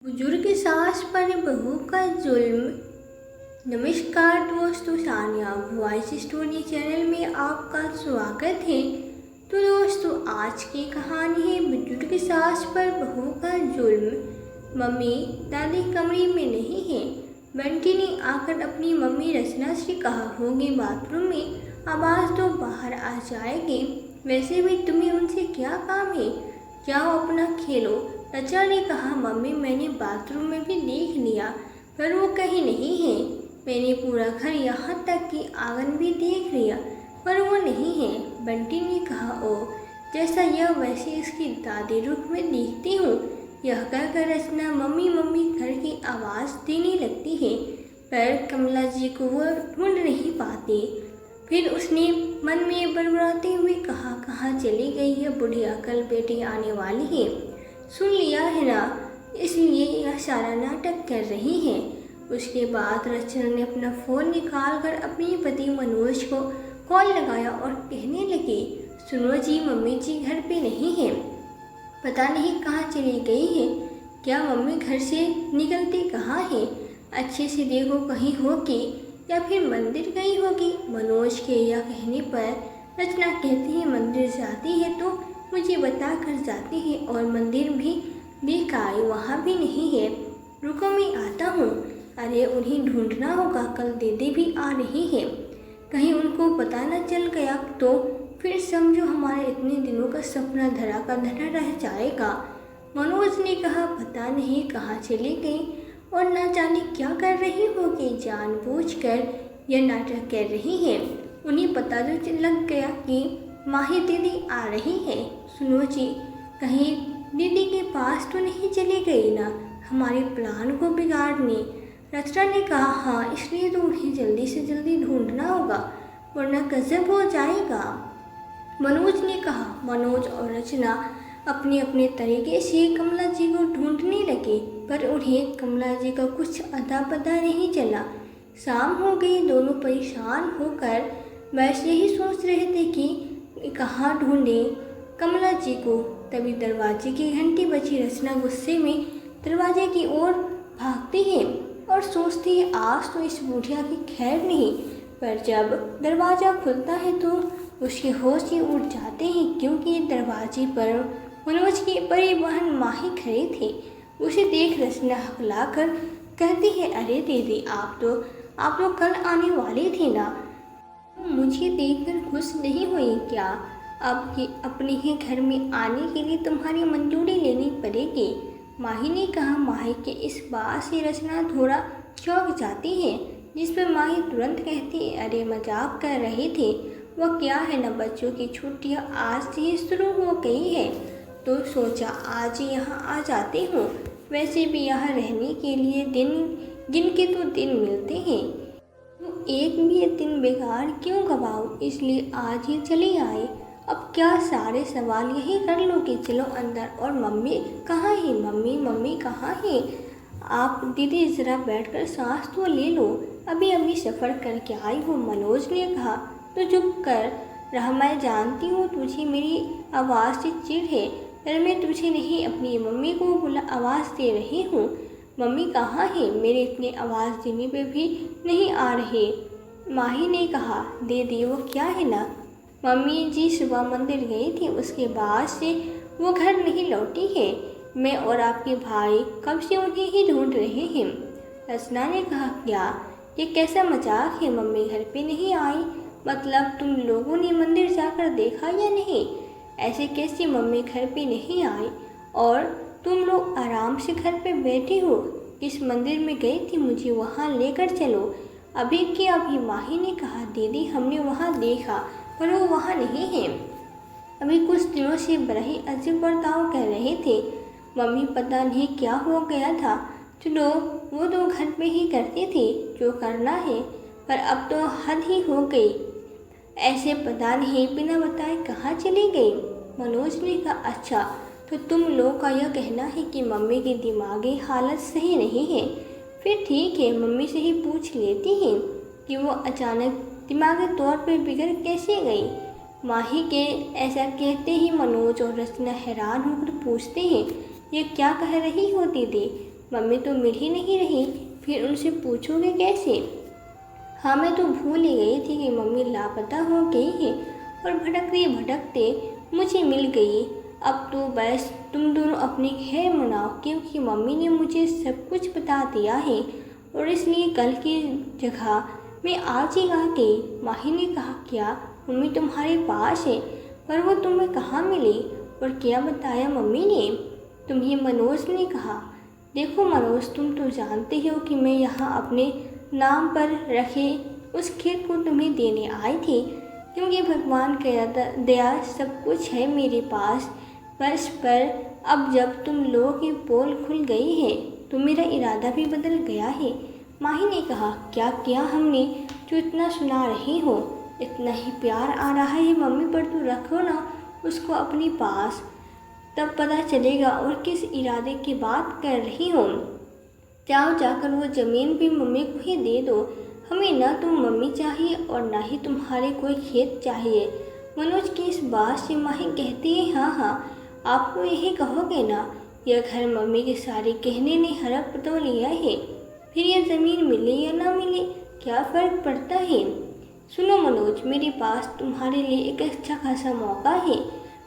बुजुर्ग सास पर बहू का जुल्म। नमस्कार दोस्तों, सानिया वॉइस स्टोरी चैनल में आपका स्वागत है। तो दोस्तों, आज की कहानी है बुजुर्ग सास पर बहू का जुल्म। मम्मी दादी कमरे में नहीं है। बंटी ने आकर अपनी मम्मी रचना से कहा, होगी बाथरूम में, आवाज़ तो बाहर आ जाएगी। वैसे भी तुम्हें उनसे क्या काम है, जाओ अपना खेलो। रचना ने कहा, मम्मी मैंने बाथरूम में भी देख लिया पर वो कहीं नहीं है। मैंने पूरा घर यहाँ तक कि आंगन भी देख लिया पर वो नहीं है। बंटी ने कहा, ओ जैसा यह वैसे इसकी दादी रूप में देखती हूँ। यह कहकर रचना मम्मी मम्मी घर की आवाज़ देने लगती है पर कमला जी को वो ढूंढ नहीं पाती। फिर उसने मन में बड़बड़ाते हुए कहा, कहाँ चली गई यह बुढ़िया, कल बेटी आने वाली है, सुन लिया है ना, इसलिए यह सारा नाटक कर रही है। उसके बाद रचना ने अपना फ़ोन निकालकर अपने पति मनोज को कॉल लगाया और कहने लगी, सुनो जी, मम्मी जी घर पे नहीं है, पता नहीं कहाँ चली गई है। क्या मम्मी घर से निकलती कहाँ है, अच्छे से देखो कहीं होगी या फिर मंदिर गई होगी। मनोज के यह कहने पर रचना कहती है, मंदिर जाती है तो मुझे बता कर जाती है और मंदिर भी देख आई, वहाँ भी नहीं है। रुको मैं आता हूँ। अरे उन्हें ढूंढना होगा, कल दीदी भी आ रही है, कहीं उनको पता न चल गया तो फिर समझो हमारे इतने दिनों का सपना धरा का धरा रह जाएगा। मनोज ने कहा, पता नहीं कहाँ चली गई और ना जाने क्या कर रही होगी, जानबूझकर यह नाटक कर रही है। उन्हें पता तो लग गया कि माही दीदी आ रही है। सुनो जी, कहीं दीदी के पास तो नहीं चली गई ना, हमारे प्लान को बिगाड़ने। रचना ने कहा, हाँ इसलिए तो उन्हें जल्दी से जल्दी ढूंढना होगा वरना गजब हो जाएगा। मनोज ने कहा। मनोज और रचना अपने अपने तरीके से कमला जी को ढूंढने लगे पर उन्हें कमला जी का कुछ अता पता नहीं चला। शाम हो गई, दोनों परेशान होकर बस यही सोच रहे थे कि कहाँ ढूंढें कमला जी को। तभी दरवाजे की घंटी बजी। रचना गुस्से में दरवाजे की ओर भागती है और सोचती है, आज तो इस बुढ़िया की खैर नहीं। पर जब दरवाज़ा खुलता है तो उसके होश ही उड़ जाते हैं क्योंकि दरवाजे पर मनोज की बड़ी बहन माही खड़ी थी। उसे देख रचना हकलाकर कहती है, अरे दीदी आप तो कल आने वाली थी ना, मुझे देखकर खुश नहीं हुई क्या? अब कि अपने ही घर में आने के लिए तुम्हारी मंजूरी लेनी पड़ेगी। माही ने कहा। माही के इस बात से रचना थोड़ा चौंक जाती है, जिस पर माही तुरंत कहती है, अरे मजाक कर रही थी, वह क्या है ना, बच्चों की छुट्टियां आज से ही शुरू हो गई है तो सोचा आज ही यहाँ आ जाती हूँ। वैसे भी यहाँ रहने के लिए दिन गिन के तो दिन मिलते हैं, तो एक भी दिन बेकार क्यों गवाऊँ, इसलिए आज ही चली आई। अब क्या सारे सवाल यही कर लो कि चलो अंदर। और मम्मी कहाँ है, मम्मी मम्मी कहाँ है? आप दीदी ज़रा बैठकर सांस तो ले लो, अभी अभी सफ़र करके आई हो। मनोज ने कहा। तो चुप कर रहा, मैं जानती हूँ तुझे मेरी आवाज़ से चिढ़ है पर मैं तुझे नहीं अपनी मम्मी को आवाज़ दे रही हूँ। मम्मी कहाँ है, मेरे इतने आवाज़ देने पे भी नहीं आ रही। माही ने कहा, दीदी वो क्या है ना, मम्मी जी सुबह मंदिर गई थी, उसके बाद से वो घर नहीं लौटी है। मैं और आपके भाई कब से उन्हें ही ढूंढ रहे हैं। रचना ने कहा, क्या ये कैसा मजाक है, मम्मी घर पे नहीं आई, मतलब तुम लोगों ने मंदिर जाकर देखा या नहीं? ऐसे कैसे मम्मी घर पे नहीं आई और तुम लोग आराम से घर पे बैठे हो? किस मंदिर में गई थी, मुझे वहाँ लेकर चलो अभी के अभी। माही ने कहा, दीदी हमने वहाँ देखा पर वो वहाँ नहीं है, अभी कुछ दिनों से बड़ा ही अजीब बर्ताव कर रहे थे, मम्मी पता नहीं क्या हो गया था। चलो वो तो घर पे ही करती थी जो करना है, पर अब तो हद ही हो गई, ऐसे पता नहीं बिना बताए कहाँ चली गई। मनोज ने कहा, अच्छा तो तुम लोग का यह कहना है कि मम्मी की दिमागी हालत सही नहीं है, फिर ठीक है मम्मी से ही पूछ लेती हैं कि वो अचानक दिमागी तौर पर बिगड़ कैसे गई। माही के ऐसा कहते ही मनोज और रचना हैरान होकर पूछते हैं, ये क्या कह रही हो दीदी, मम्मी तो मिल ही नहीं रही, फिर उनसे पूछोगे कैसे? हाँ, मैं तो भूल ही गई थी कि मम्मी लापता हो गई है और भटकते भटकते मुझे मिल गई। अब तो बस तुम दोनों अपनी खैर मनाओ, क्योंकि मम्मी ने मुझे सब कुछ बता दिया है और इसलिए कल की जगह मैं आज ही आ गई। माही ने कहा, क्या मम्मी तुम्हारे पास है? पर वो तुम्हें कहाँ मिली और क्या बताया मम्मी ने? तुम्हें मनोज ने कहा। देखो मनोज, तुम तो जानते हो कि मैं यहाँ अपने नाम पर रखे उस खेत को तुम्हें देने आई थी, क्योंकि भगवान की दया सब कुछ है मेरे पास। बस पर अब जब तुम लोगों की पोल खुल गई है तो मेरा इरादा भी बदल गया है। माही ने कहा, क्या किया हमने जो इतना सुना रही हो? इतना ही प्यार आ रहा है मम्मी पर तो रखो ना उसको अपने पास, तब पता चलेगा और किस इरादे की बात कर रही हो। जाओ जाकर वो ज़मीन भी मम्मी को ही दे दो। हमें ना तुम मम्मी चाहिए और ना ही तुम्हारे कोई खेत चाहिए। मनोज की इस बात से माही कहती है, हाँ हाँ, आपको यही कहोगे ना? यह घर मम्मी के सारे कहने ने हड़प तो लिया है, फिर यह ज़मीन मिले या ना मिले क्या फ़र्क पड़ता है? सुनो मनोज, मेरे पास तुम्हारे लिए एक अच्छा खासा मौका है।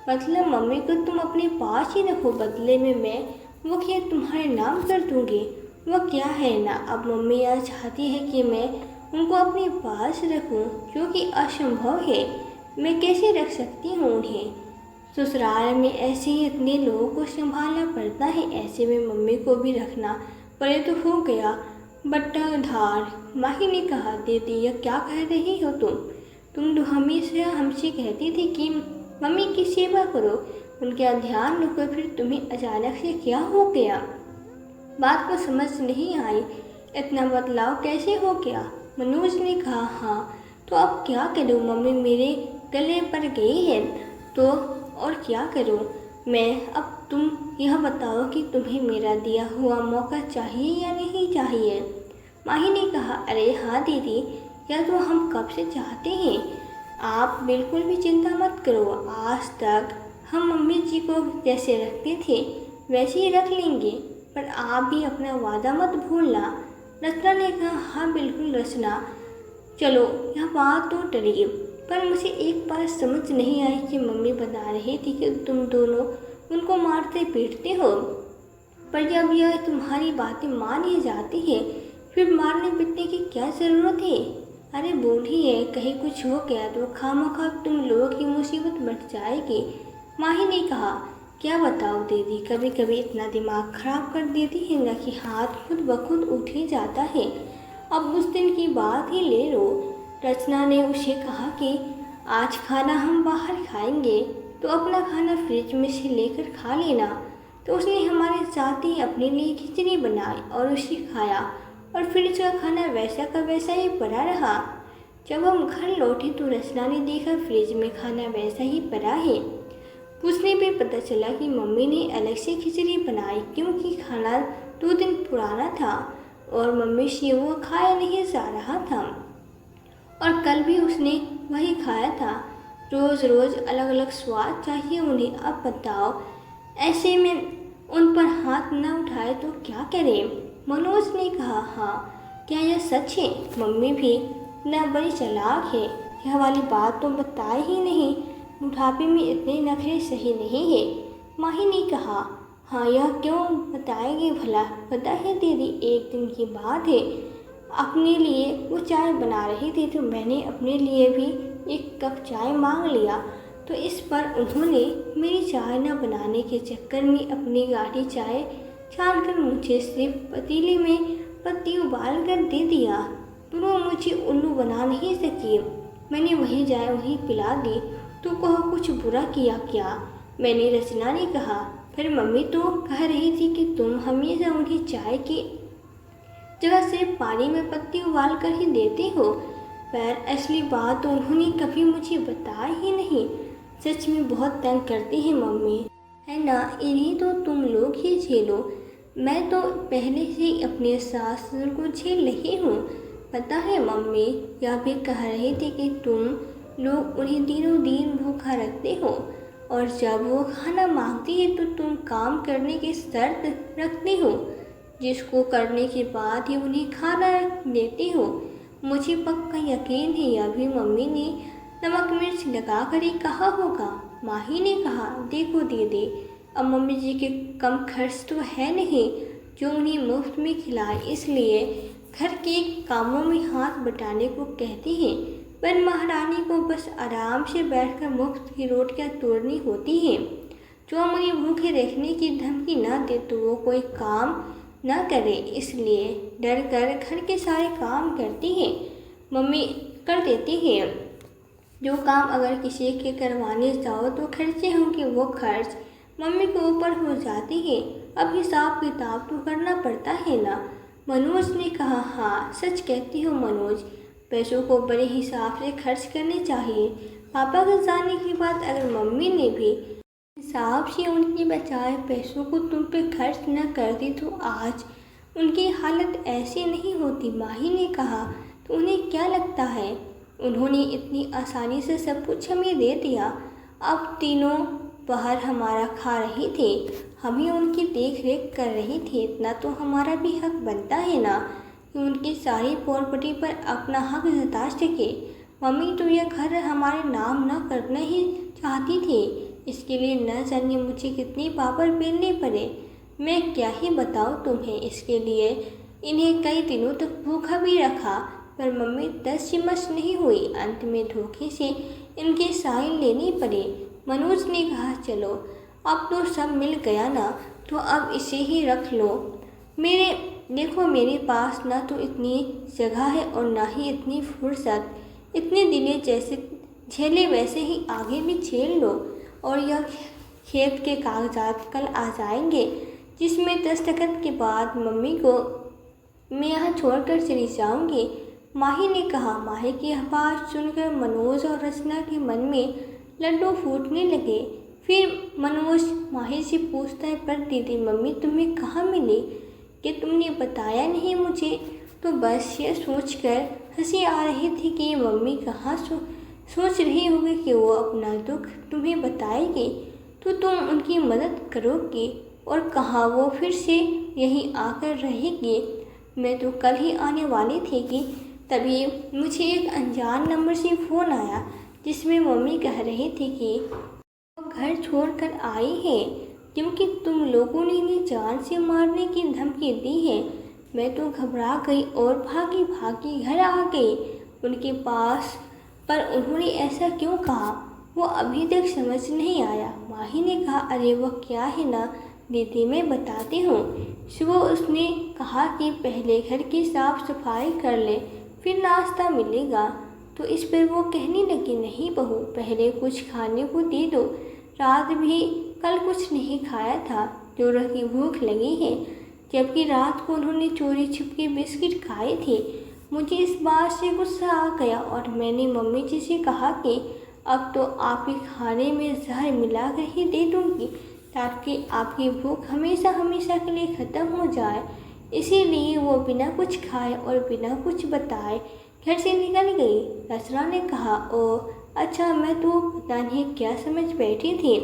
मतलब मम्मी को तुम अपने पास ही रखो, बदले में मैं वो खेत तुम्हारे नाम कर दूंगी। वह क्या है ना, अब मम्मी यह चाहती है कि मैं उनको अपने पास रखूं, जो कि असंभव है। मैं कैसे रख सकती हूँ उन्हें? ससुराल में ऐसे ही इतने लोगों को संभालना पड़ता है, ऐसे में मम्मी को भी रखना पड़े तो हो गया बट्टाधार। माही ने कहा, दीदी यह क्या कह रही हो तुम तो हमेशा हमसे कहती थी कि मम्मी की सेवा करो, उनका ध्यान रखो, फिर तुम्हें अचानक से क्या हो गया? बात को समझ नहीं आई, इतना बदलाव कैसे हो गया? मनोज ने कहा, हाँ तो अब क्या करूँ, मम्मी मेरे गले पर गई है तो और क्या करूँ मैं? अब तुम यह बताओ कि तुम्हें मेरा दिया हुआ मौका चाहिए या नहीं चाहिए? माही ने कहा, अरे हाँ दीदी, यह तो हम कब से चाहते हैं। आप बिल्कुल भी चिंता मत करो, आज तक हम मम्मी जी को जैसे रखते थे वैसे ही रख लेंगे, पर आप भी अपना वादा मत भूलना। रचना ने कहा, हाँ बिल्कुल रचना, चलो यह बात तो टली, पर मुझे एक बात समझ नहीं आई कि मम्मी बता रही थी कि तुम दोनों उनको मारते पीटते हो, पर जब यह तुम्हारी बातें मान ही जाती है फिर मारने पीटने की क्या ज़रूरत है? अरे बूढ़ी है, कहीं कुछ हो गया तो खामखा तुम लोगों की मुसीबत बढ़ जाएगी। माही ने कहा, क्या बताओ दीदी, कभी कभी इतना दिमाग खराब कर देती है ना कि हाथ खुद ब खुद उठ ही जाता है। अब उस दिन की बात ही ले लो। रचना ने उसे कहा कि आज खाना हम बाहर खाएंगे तो अपना खाना फ्रिज में से लेकर खा लेना। तो उसने हमारे साथ ही अपने लिए खिचड़ी बनाई और उसे खाया और फ्रिज का खाना वैसा का वैसा ही पड़ा रहा। जब हम घर लौटे तो रचना ने देखा फ्रिज में खाना वैसा ही पड़ा है। पूछने पे पता चला कि मम्मी ने अलग से खिचड़ी बनाई, क्योंकि खाना 2 दिन पुराना था और मम्मी से वो खाया नहीं जा रहा था और कल भी उसने वही खाया था। रोज़ रोज़ अलग अलग स्वाद चाहिए उन्हें। अब बताओ, ऐसे में उन पर हाथ न उठाए तो क्या करें? मनोज ने कहा, हाँ क्या यह सच है? मम्मी भी न बड़ी चालाक है, यह वाली बात तो बताए ही नहीं। बुढ़ापे में इतने नखरे सही नहीं है। माही ने कहा, हाँ यह क्यों बताएगी भला? पता है दीदी, एक दिन की बात है, अपने लिए वो चाय बना रही थी तो मैंने अपने लिए भी 1 कप चाय मांग लिया, तो इस पर उन्होंने मेरी चाय न बनाने के चक्कर में अपनी गाढ़ी चाय छानकर मुझे सिर्फ पतीले में पत्ती उबाल कर दे दिया, पर वो मुझे उल्लू बना नहीं सकी। मैंने वही चाय उन्हें पिला दी, तो कहो कुछ बुरा किया क्या? मैंने रचना ने कहा, फिर मम्मी तो कह रही थी कि तुम हमेशा उन्हें चाय की जगह सिर्फ पानी में पत्ती उबाल कर ही देते हो, पर असली बात तो उन्होंने कभी मुझे बताया ही नहीं। सच में बहुत तंग करती है मम्मी, है ना? इन्हीं तो तुम लोग ही झेलो, मैं तो पहले से ही अपने सास ससुर को झेल रही हूँ। पता है मम्मी यह भी कह रही थी कि तुम लोग उन्हें दिनों दिन भूखा रखते हो और जब वो खाना मांगती है तो तुम काम करने की शर्त रखती हो। जिसको करने के बाद ही उन्हें खाना देती हो। मुझे पक्का यकीन है यह भी मम्मी ने नमक मिर्च लगा कर ही कहा होगा। माही ने कहा, देखो दीदी, अब मम्मी जी के कम खर्च तो है नहीं जो उन्हें मुफ्त में खिलाए, इसलिए घर के कामों में हाथ बटाने को कहती हैं। पर महारानी को बस आराम से बैठकर मुफ्त की रोटियां तोड़नी होती हैं। जो हम उन्हें भूखे रखने की धमकी न दे तो वो कोई काम न करे, इसलिए डर कर घर के सारे काम करती है। मम्मी कर देती है। जो काम अगर किसी के करवाने जाओ तो खर्चे होंगे, वो खर्च मम्मी के ऊपर हो जाती है। अब हिसाब किताब तो करना पड़ता है ना। मनोज ने कहा, हाँ सच कहती हो मनोज, पैसों को बड़े हिसाब से खर्च करने चाहिए। पापा के जाने के बाद अगर मम्मी ने भी हिसाब से उनके बचाए पैसों को तुम पे खर्च न करती तो आज उनकी हालत ऐसी नहीं होती। माही ने कहा, तो उन्हें क्या लगता है उन्होंने इतनी आसानी से सब कुछ हमें दे दिया? अब तीनों बाहर हमारा खा रहे थे, हम ही उनकी देख रेख कर रहे थे, इतना तो हमारा भी हक बनता है ना कि उनकी सारी प्रॉपर्टी पर अपना हक जता सके। मम्मी तो यह घर हमारे नाम न करना ही चाहती थी, इसके लिए न जाने मुझे कितने पापड़ बेलने पड़े। मैं क्या ही बताऊँ तुम्हें, इसके लिए इन्हें कई दिनों तक भूखा भी रखा, पर मम्मी दस मस नहीं हुई। अंत में धोखे से इनके साइन लेने पड़े। मनोज ने कहा, चलो अब तो सब मिल गया ना, तो अब इसे ही रख लो। देखो मेरे पास ना तो इतनी जगह है और ना ही इतनी फुर्सत। इतने दिने जैसे झेले वैसे ही आगे भी झेल लो। और यह खेत के कागजात कल आ जाएंगे, जिसमें दस्तखत के बाद मम्मी को मैं यहाँ छोड़कर चली जाऊँगी। माही ने कहा। माही की बात सुनकर मनोज और रचना के मन में लड्डू फूटने लगे। फिर मनोज माही से पूछता है, पर दीदी मम्मी तुम्हें कहाँ मिली कि तुमने बताया नहीं मुझे? तो बस ये सोचकर हंसी आ रही थी कि मम्मी कहाँ सोच रही होगी कि वो अपना दुख तुम्हें बताएगी तो तुम उनकी मदद करोगी, और कहाँ वो फिर से यहीं आकर रहेगी। मैं तो कल ही आने वाली थी कि तभी मुझे एक अनजान नंबर से फ़ोन आया, जिसमें मम्मी कह रही थी कि वो घर छोड़कर आई है क्योंकि तुम लोगों ने इन्हें जान से मारने की धमकी दी है। मैं तो घबरा गई और भागी भागी घर आ गई उनके पास, पर उन्होंने ऐसा क्यों कहा वो अभी तक समझ नहीं आया। माही ने कहा, अरे वो क्या है ना दीदी, मैं बताती हूँ। सुबह उसने कहा कि पहले घर की साफ सफाई कर ले, फिर नाश्ता मिलेगा। तो इस पर वो कहने लगी, नहीं बहू, पहले कुछ खाने को दे दो, रात भी कल कुछ नहीं खाया था, जोरों की भूख लगी है। जबकि रात को उन्होंने चोरी छिपके बिस्किट खाए थे। मुझे इस बात से गुस्सा आ गया और मैंने मम्मी जी से कहा कि अब तो आपके खाने में जहर मिलाकर ही दे दूँगी, ताकि आपकी भूख हमेशा हमेशा के लिए ख़त्म हो जाए। इसीलिए वो बिना कुछ खाए और बिना कुछ बताए घर से निकल गई। रचना ने कहा, ओह अच्छा, मैं तो पता नहीं क्या समझ बैठी थी।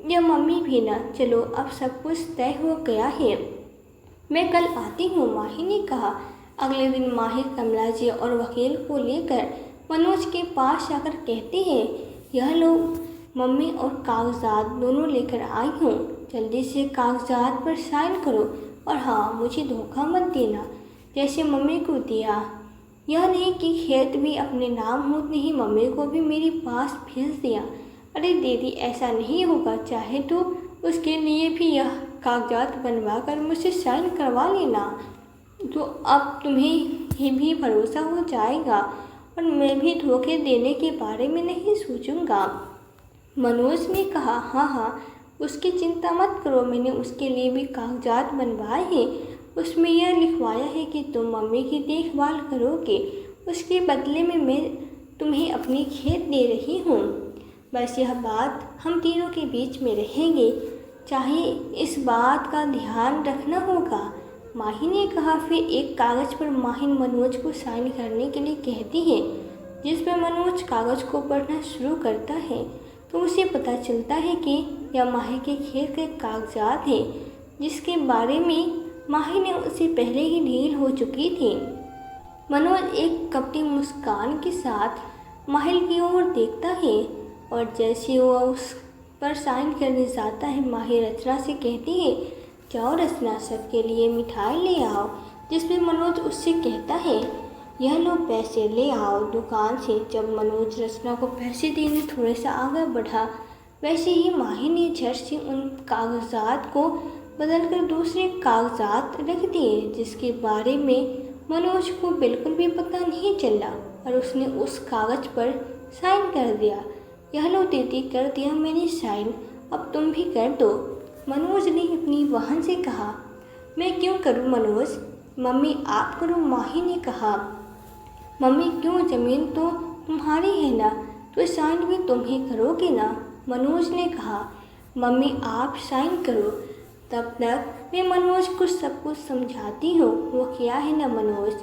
या मम्मी भी ना, चलो अब सब कुछ तय हो गया है, मैं कल आती हूँ। माही ने कहा। अगले दिन माही कमला जी और वकील को लेकर मनोज के पास जाकर कहते हैं, यह लोग मम्मी और कागजात दोनों लेकर आई हूँ, जल्दी से कागजात पर साइन करो, और हाँ मुझे धोखा मत देना जैसे मम्मी को दिया। यह नहीं कि खेत भी अपने नाम होते ही मम्मी को भी मेरे पास भेज दिया। अरे दीदी ऐसा नहीं होगा, चाहे तो उसके लिए भी यह कागजात बनवा कर मुझसे साइन करवा लेना, तो अब तुम्हें ही भी भरोसा हो जाएगा और मैं भी धोखे देने के बारे में नहीं सोचूंगा। मनोज ने कहा, हाँ हाँ उसकी चिंता मत करो, मैंने उसके लिए भी कागजात बनवाए हैं। उसमें यह लिखवाया है कि तुम मम्मी की देखभाल करोगे, उसके बदले में मैं तुम्हें अपनी खेत दे रही हूँ। बस यह बात हम तीनों के बीच में रहेगी, चाहे इस बात का ध्यान रखना होगा। माही ने कहा। फिर एक कागज़ पर माही मनोज को साइन करने के लिए कहती है। जिस पर मनोज कागज़ को पढ़ना शुरू करता है तो उसे पता चलता है कि यह माही के खेत के कागजात हैं, जिसके बारे में माही ने उससे पहले ही ढील हो चुकी थी। मनोज एक कपटी मुस्कान के साथ माहिल की ओर देखता है और जैसे वह उस पर साइन करने जाता है, माही रचना से कहती है, जाओ रचना, सबके लिए मिठाई ले आओ। जिसमें मनोज उससे कहता है, यह लो पैसे ले आओ दुकान से। जब मनोज रचना को पैसे देने थोड़ा सा आगे बढ़ा, वैसे ही माही ने झट से उन कागजात को बदलकर दूसरे कागजात रख दिए, जिसके बारे में मनोज को बिल्कुल भी पता नहीं चला और उसने उस कागज पर साइन कर दिया। यह लो दीदी, कर दिया मैंने साइन, अब तुम भी कर दो। मनोज ने अपनी बहन से कहा। मैं क्यों करूं मनोज? मम्मी आप करो, माही ने कहा। मम्मी क्यों, जमीन तो तुम्हारी है ना, तो साइन भी तुम ही करोगे ना, मनोज ने कहा। मम्मी आप साइन करो, तब तक मैं मनोज को सब कुछ समझाती हूँ। वो क्या है ना मनोज,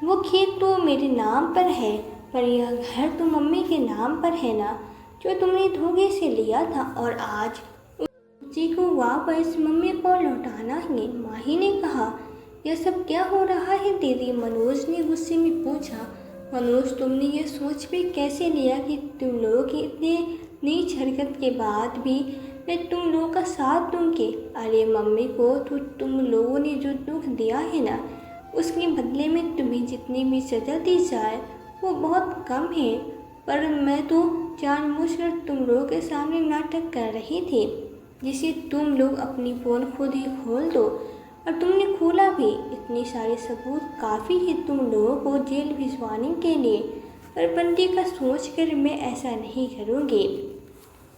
वो खेत तो मेरे नाम पर है, पर यह घर तो मम्मी के नाम पर है ना, जो तुमने धोखे से लिया था और आज उसी को वापस मम्मी को लौटाना है, माही ने कहा। यह सब क्या हो रहा है दीदी, मनोज ने गुस्से में पूछा। मनोज तुमने यह सोच भी कैसे लिया कि तुम लोगों की इतने नीच हरकत के बाद भी मैं तुम लोगों का साथ दूंगी? अरे मम्मी को तो तुम लोगों ने जो दुख दिया है ना, उसके बदले में तुम्हें जितनी भी सज़ा दी जाए वो बहुत कम है। पर मैं तो जानबूझकर तुम लोगों के सामने नाटक कर रही थी, जिसे तुम लोग अपनी फ़ोन खुद ही खोल दो, और तुमने खोला भी। इतने सारे सबूत काफ़ी है तुम लोगों को जेल भिजवाने के लिए, पर बंदी का सोच कर मैं ऐसा नहीं करूँगी।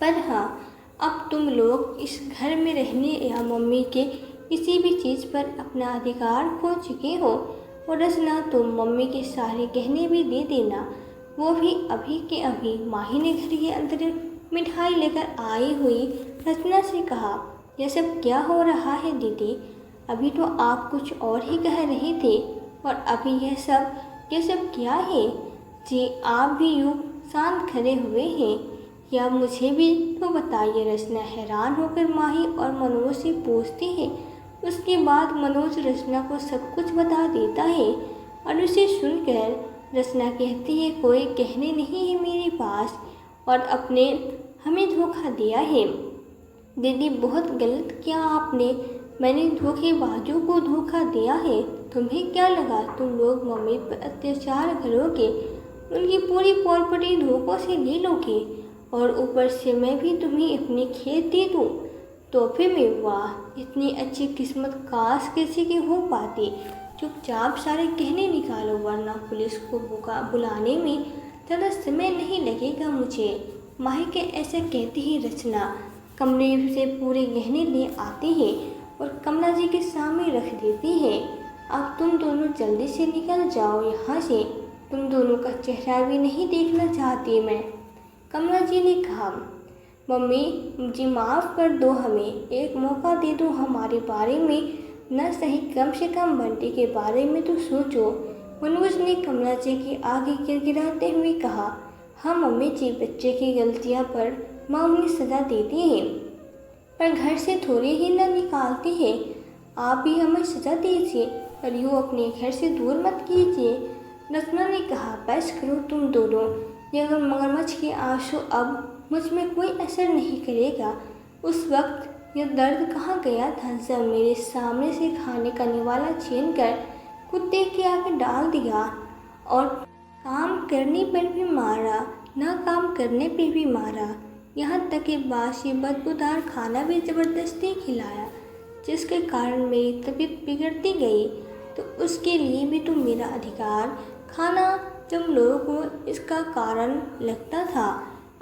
पर हाँ, अब तुम लोग इस घर में रहने या मम्मी के किसी भी चीज़ पर अपना अधिकार खो चुके हो। और रचना, तुम मम्मी के सारे गहने भी दे देना, वो भी अभी के अभी। माही ने घर के अंदर मिठाई लेकर आई हुई रचना से कहा। यह सब क्या हो रहा है दीदी? अभी तो आप कुछ और ही कह रहे थे और अभी यह सब क्या है? जी आप भी यूँ शांत खड़े हुए हैं, या मुझे भी तो बताइए। रचना हैरान होकर माही और मनोज से पूछती है। उसके बाद मनोज रचना को सब कुछ बता देता है और उसे सुनकर रचना कहती है, कोई कहने नहीं है मेरे पास और अपने हमें धोखा दिया है। दीदी बहुत गलत किया आपने, मैंने धोखेबाजों को धोखा दिया है। तुम्हें क्या लगा तुम लोग मम्मी पर अत्याचार करोगे, उनकी पूरी प्रॉपर्टी धोखों से ले लोगे और ऊपर से मैं भी तुम्हें अपने खेत दे दूँ तोहफे में? वाह, इतनी अच्छी किस्मत काश किसी की हो पाती। चुपचाप सारे गहने निकालो, वरना पुलिस को बुलाने में ज़्यादा समय नहीं लगेगा मुझे। माही के ऐसे कहते ही रचना कमरे से पूरे गहने ले आती है और कमला जी के सामने रख देती है। अब तुम दोनों जल्दी से निकल जाओ यहाँ से, तुम दोनों का चेहरा भी नहीं देखना चाहती मैं, कमला जी ने कहा। मम्मी मुझे माफ़ कर दो, हमें एक मौका दे दो, हमारे बारे में न सही कम से कम बंटी के बारे में तो सोचो, मनोज ने कमला जी के आगे गिड़गिड़ाते हुए कहा। हाँ मम्मी जी, बच्चे की गलतियाँ पर माँ उन्हें सज़ा देती है, पर घर से थोड़ी ही न निकालती है। आप भी हमें सज़ा दीजिए और यूँ अपने घर से दूर मत कीजिए, रचना ने कहा। बस करो तुम दोनों, ये मगरमच्छ के आंसू अब मुझ में कोई असर नहीं करेगा। उस वक्त यह दर्द कहाँ गया था जब मेरे सामने से खाने का निवाला छीन कर कुत्ते के आगे डाल दिया और काम करने पर भी मारा, ना काम करने पर भी मारा, यहाँ तक कि बासी बदबूदार खाना भी ज़बरदस्ती खिलाया, जिसके कारण मेरी तबीयत बिगड़ती गई। तो उसके लिए भी तो मेरा अधिकार खाना तुम लोगों को इसका कारण लगता था।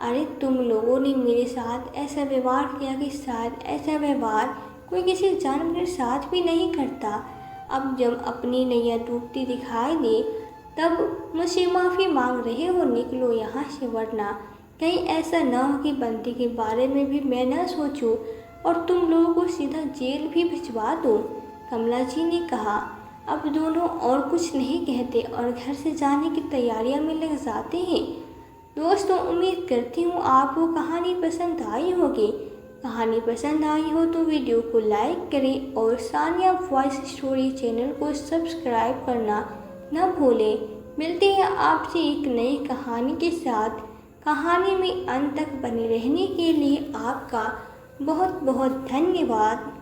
अरे तुम लोगों ने मेरे साथ ऐसा व्यवहार किया कि शायद ऐसा व्यवहार कोई किसी जानवर के साथ भी नहीं करता। अब जब अपनी नैया डूबती दिखाई दे तब मुझसे माफ़ी मांग रहे हो, निकलो यहाँ से, वरना कहीं ऐसा ना हो कि बंटी के बारे में भी मैं न सोचूं और तुम लोगों को सीधा जेल भी भिजवा दूँ, कमला जी ने कहा। अब दोनों और कुछ नहीं कहते और घर से जाने की तैयारियां में लग जाते हैं। दोस्तों, उम्मीद करती हूँ आपको कहानी पसंद आई होगी। कहानी पसंद आई हो तो वीडियो को लाइक करें और सानिया वॉइस स्टोरी चैनल को सब्सक्राइब करना न भूलें। मिलते हैं आपसे एक नई कहानी के साथ। कहानी में अंत तक बने रहने के लिए आपका बहुत बहुत धन्यवाद।